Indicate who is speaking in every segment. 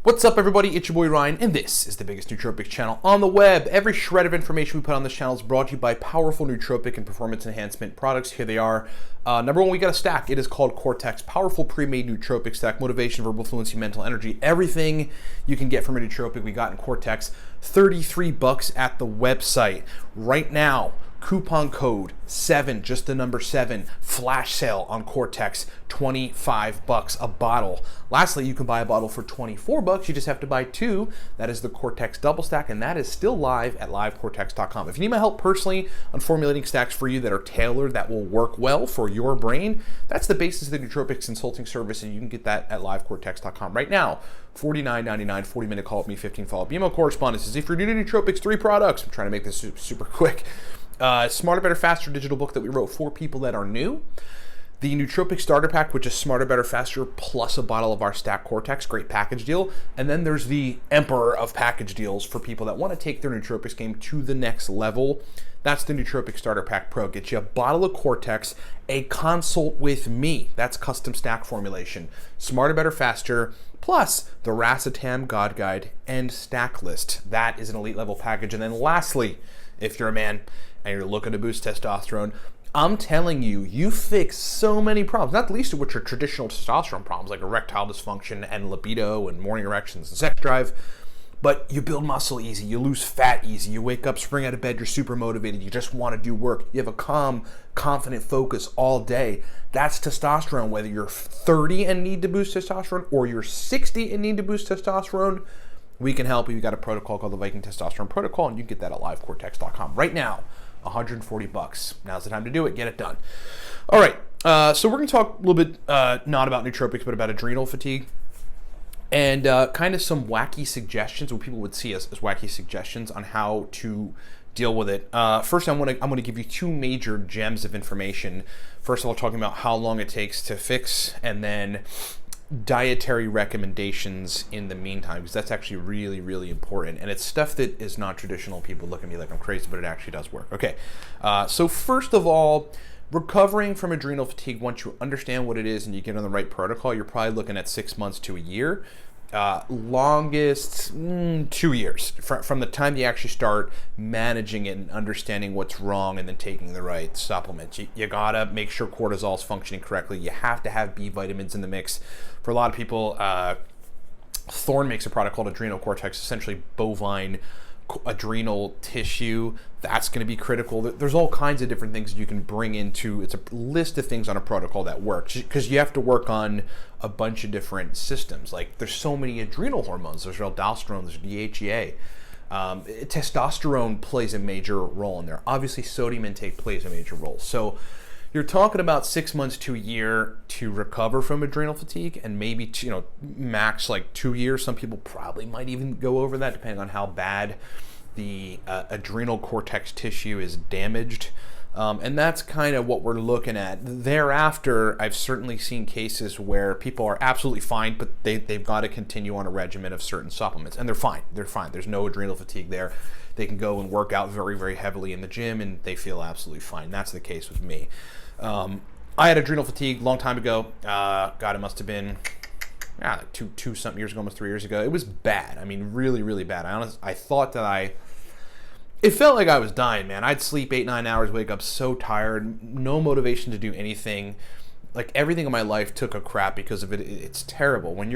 Speaker 1: What's up, everybody? It's your boy Ryan, and this is the biggest nootropics channel on the web. Every shred of information we put on this channel is brought to you by powerful nootropic and performance enhancement products. Here they are. Number one, we got a stack. It is called Cortex, powerful pre-made nootropic stack, motivation, verbal fluency, mental energy, everything you can get from a nootropic we got in Cortex. $33 at the website right now. Coupon code 7, just the number 7, flash sale on Cortex, $25 a bottle. Lastly, you can buy a bottle for $24. You just have to buy 2. That is the Cortex double stack, and that is still live at livecortex.com. If you need my help personally on formulating stacks for you that are tailored, that will work well for your brain, that's the basis of the Nootropics consulting service, and you can get that at livecortex.com right now. $49.99, 40-minute call with me, 15 follow-up email correspondences. If you're new to Nootropics, 3 products. I'm trying to make this super quick. Smarter, Better, Faster digital book that we wrote for people that are new. The Nootropic Starter Pack, which is Smarter, Better, Faster, plus a bottle of our Stack Cortex. Great package deal. And then there's the Emperor of package deals for people that want to take their nootropics game to the next level. That's the Nootropic Starter Pack Pro. Get you a bottle of Cortex, a consult with me. That's custom stack formulation. Smarter, Better, Faster, plus the Racetam God Guide and Stack List. That is an elite level package. And then lastly, if you're a man and you're looking to boost testosterone, I'm telling you, you fix so many problems, not the least of which are traditional testosterone problems like erectile dysfunction and libido and morning erections and sex drive. But you build muscle easy, you lose fat easy, you wake up, spring out of bed, you're super motivated, you just want to do work, you have a calm, confident focus all day. That's testosterone, whether you're 30 and need to boost testosterone or you're 60 and need to boost testosterone. We can help you. We've got a protocol called the Viking Testosterone Protocol, and you can get that at livecortex.com right now. $140. Now's the time to do it. Get it done. All right. So we're going to talk a little bit, not about nootropics, but about adrenal fatigue and kind of some wacky suggestions, what people would see as wacky suggestions on how to deal with it. First, I'm going to give you 2 major gems of information. First of all, talking about how long it takes to fix, and then dietary recommendations in the meantime, because that's actually really, really important, and it's stuff that is not traditional. People look at me like I'm crazy, but it actually does work. Okay, so first of all, recovering from adrenal fatigue, once you understand what it is and you get on the right protocol, you're probably looking at 6 months to a year. Longest 2 years from the time you actually start managing it and understanding what's wrong and then taking the right supplements. You gotta make sure cortisol is functioning correctly. You have to have B vitamins in the mix. For a lot of people, Thorne makes a product called Adrenal Cortex, essentially bovine adrenal tissue. That's going to be critical. There's all kinds of different things you can bring into. It's a list of things on a protocol that works, because you have to work on a bunch of different systems. Like, there's so many adrenal hormones. There's aldosterone, there's DHEA. Testosterone plays a major role in there. Obviously, sodium intake plays a major role. So you're talking about 6 months to a year to recover from adrenal fatigue, and maybe max like 2 years. Some people probably might even go over that, depending on how bad the adrenal cortex tissue is damaged. And that's kind of what we're looking at. Thereafter, I've certainly seen cases where people are absolutely fine, but they've got to continue on a regimen of certain supplements, and they're fine. They're fine. There's no adrenal fatigue there. They can go and work out very, very heavily in the gym, and they feel absolutely fine. That's the case with me. I had adrenal fatigue a long time ago. God, it must have been two something years ago, almost 3 years ago. It was bad. I mean, really, really bad. I thought that it felt like I was dying, man. I'd sleep 8-9 hours, wake up so tired, no motivation to do anything. Like, everything in my life took a crap because of it. It's terrible. When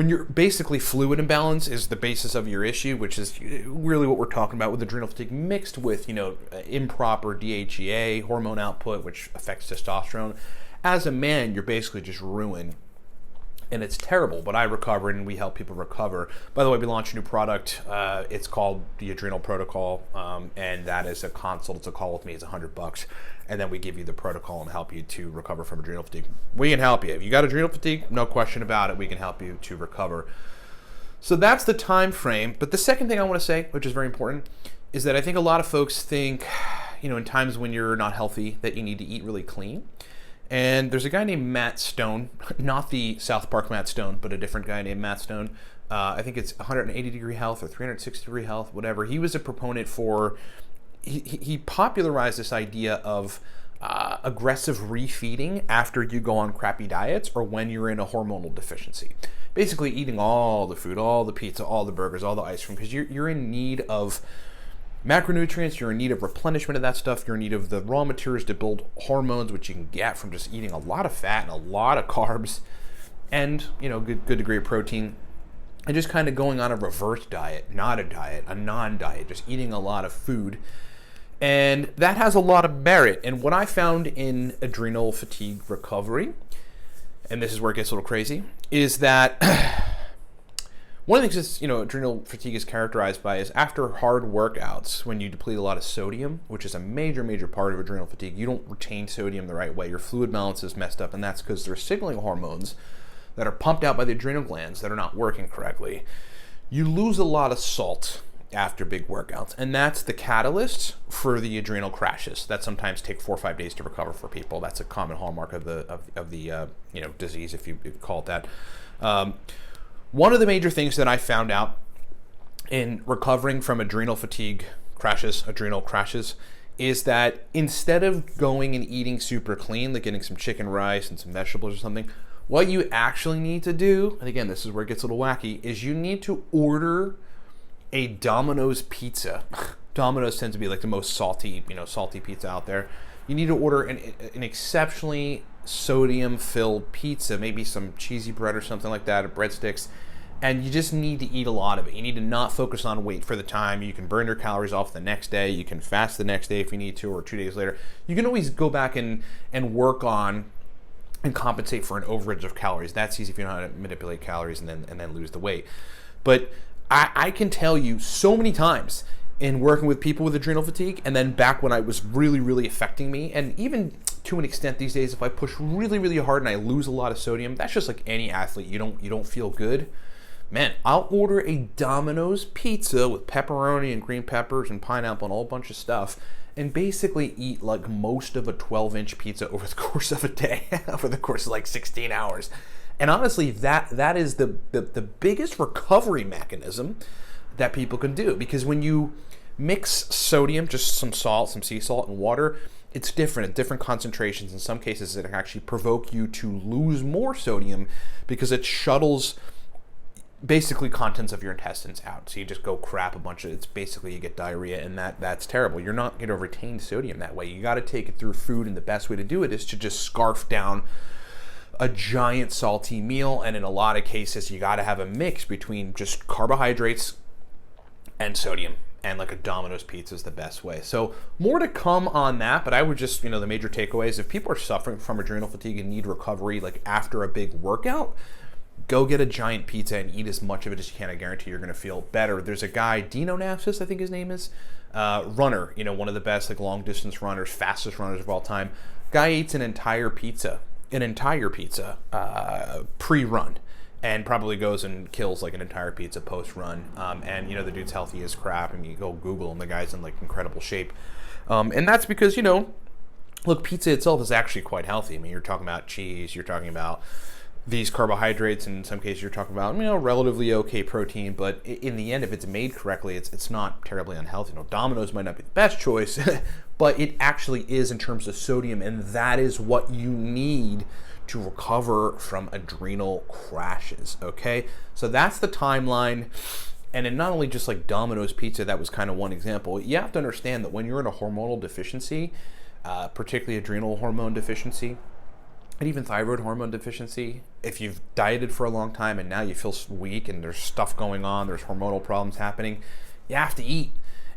Speaker 1: you're basically fluid imbalance is the basis of your issue, which is really what we're talking about with adrenal fatigue, mixed with, improper DHEA hormone output, which affects testosterone. As a man, you're basically just ruined. And it's terrible, but I recovered, and we help people recover. By the way, we launched a new product. It's called the Adrenal Protocol, and that is a consult. It's a call with me. It's $100, and then we give you the protocol and help you to recover from adrenal fatigue. We can help you. If you got adrenal fatigue, no question about it, we can help you to recover. So that's the time frame. But the second thing I want to say, which is very important, is that I think a lot of folks think, in times when you're not healthy, that you need to eat really clean. And there's a guy named Matt Stone, not the South Park Matt Stone, but a different guy named Matt Stone. I think it's 180 degree health or 360 degree health, whatever. He was a proponent for, he popularized this idea of aggressive refeeding after you go on crappy diets or when you're in a hormonal deficiency. basically eating all the food, all the pizza, all the burgers, all the ice cream, because you're in need of macronutrients, you're in need of replenishment of that stuff, you're in need of the raw materials to build hormones, which you can get from just eating a lot of fat and a lot of carbs, and good degree of protein, and just kind of going on a reverse diet, not a diet, a non-diet, just eating a lot of food. And that has a lot of merit. And what I found in adrenal fatigue recovery, and this is where it gets a little crazy, is that one of the things that adrenal fatigue is characterized by is after hard workouts, when you deplete a lot of sodium, which is a major part of adrenal fatigue, you don't retain sodium the right way. Your fluid balance is messed up, and that's because there's signaling hormones that are pumped out by the adrenal glands that are not working correctly. You lose a lot of salt after big workouts, and that's the catalyst for the adrenal crashes that sometimes take 4 or 5 days to recover for people. That's a common hallmark of the disease, if you call it that. One of the major things that I found out in recovering from adrenal crashes, is that instead of going and eating super clean, like getting some chicken rice and some vegetables or something, what you actually need to do, and again, this is where it gets a little wacky, is you need to order a Domino's pizza. Domino's tends to be like the most salty pizza out there. You need to order an exceptionally sodium-filled pizza, maybe some cheesy bread or something like that, or breadsticks, and you just need to eat a lot of it. You need to not focus on weight for the time. You can burn your calories off the next day. You can fast the next day if you need to, or 2 days later. You can always go back and work on and compensate for an overage of calories. That's easy if you know how to manipulate calories and then lose the weight. But I can tell you so many times in working with people with adrenal fatigue, and then back when I was really affecting me, and even to an extent these days, if I push really hard and I lose a lot of sodium, that's just like any athlete. You don't feel good. Man, I'll order a Domino's pizza with pepperoni and green peppers and pineapple and a whole bunch of stuff, and basically eat like most of a 12-inch pizza over the course of a day, over the course of like 16 hours. And honestly, that is the biggest recovery mechanism that people can do, because when you mix sodium, just some salt, some sea salt, and water, it's different at different concentrations. In some cases, it can actually provoke you to lose more sodium because it shuttles basically contents of your intestines out. So you just go crap a bunch of, it's basically you get diarrhea, and that's terrible. You're not going to retain sodium that way. You got to take it through food, and the best way to do it is to just scarf down a giant salty meal, and in a lot of cases you got to have a mix between just carbohydrates and sodium, and like a Domino's pizza is the best way. So more to come on that, but I would just, the major takeaways, if people are suffering from adrenal fatigue and need recovery like after a big workout, go get a giant pizza and eat as much of it as you can. I guarantee you're going to feel better. There's a guy, Dino Napsis, I think his name is, runner, one of the best like long distance runners, fastest runners of all time. Guy eats an entire pizza pre-run, and probably goes and kills like an entire pizza post-run. And the dude's healthy as crap, and you go Google him, the guy's in like incredible shape. And that's because, look, pizza itself is actually quite healthy. I mean, you're talking about cheese, you're talking about these carbohydrates, and in some cases you're talking about, relatively okay protein, but in the end, if it's made correctly, it's not terribly unhealthy. Domino's might not be the best choice, but it actually is in terms of sodium, and that is what you need to recover from adrenal crashes, okay? So that's the timeline, and in not only just like Domino's pizza, that was kind of one example. You have to understand that when you're in a hormonal deficiency, particularly adrenal hormone deficiency, and even thyroid hormone deficiency, if you've dieted for a long time and now you feel weak and there's stuff going on, there's hormonal problems happening, you have to eat.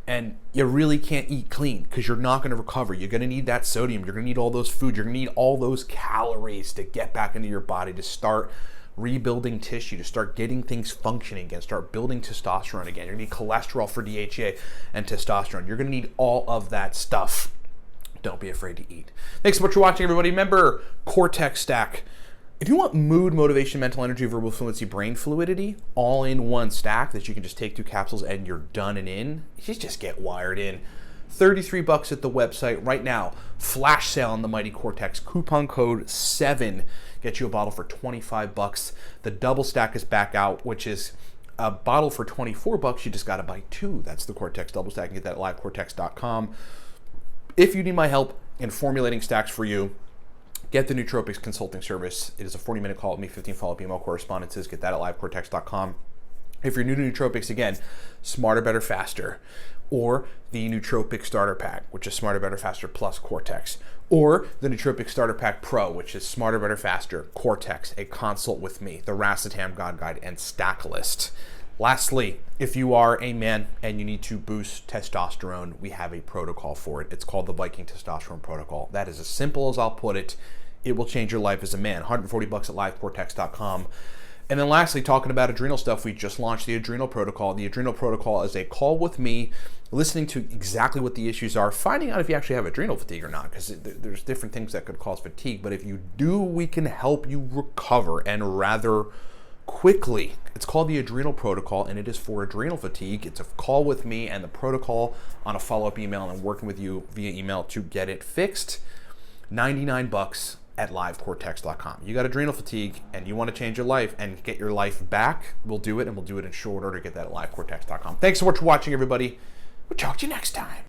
Speaker 1: And you really can't eat clean because you're not going to recover. You're going to need that sodium. You're going to need all those food. You're going to need all those calories to get back into your body, to start rebuilding tissue, to start getting things functioning again, start building testosterone again. You're going to need cholesterol for DHEA and testosterone. You're going to need all of that stuff. Don't be afraid to eat. Thanks so much for watching, everybody. Remember, Cortex Stack. If you want mood, motivation, mental energy, verbal fluency, brain fluidity, all in one stack that you can just take 2 capsules and you're done and in, you just get wired in. $33 at the website right now. Flash sale on the Mighty Cortex. Coupon code 7 gets you a bottle for $25. The double stack is back out, which is a bottle for $24. You just got to buy 2. That's the Cortex double stack. You can get that at livecortex.com. If you need my help in formulating stacks for you, get the Nootropics consulting service. It is a 40-minute call with me, 15 follow-up email correspondences. Get that at livecortex.com. If you're new to Nootropics, again, Smarter, Better, Faster, or the Nootropic Starter Pack, which is Smarter, Better, Faster plus Cortex, or the Nootropic Starter Pack Pro, which is Smarter, Better, Faster, Cortex, a consult with me, the Racetam God Guide, and Stack List. Lastly, if you are a man and you need to boost testosterone, we have a protocol for it. It's called the Viking Testosterone Protocol. That is as simple as I'll put it. It will change your life as a man. $140 at livecortex.com. And then lastly, talking about adrenal stuff, we just launched the Adrenal Protocol. The Adrenal Protocol is a call with me, listening to exactly what the issues are, finding out if you actually have adrenal fatigue or not, because there's different things that could cause fatigue. But if you do, we can help you recover, and rather quickly. It's called the Adrenal Protocol, and it is for adrenal fatigue. It's a call with me and the protocol on a follow-up email, and I'm working with you via email to get it fixed. $99 at livecortex.com. You got adrenal fatigue and you want to change your life and get your life back, we'll do it, and we'll do it in short order. Get that at livecortex.com. Thanks so much for watching, everybody. We'll talk to you next time.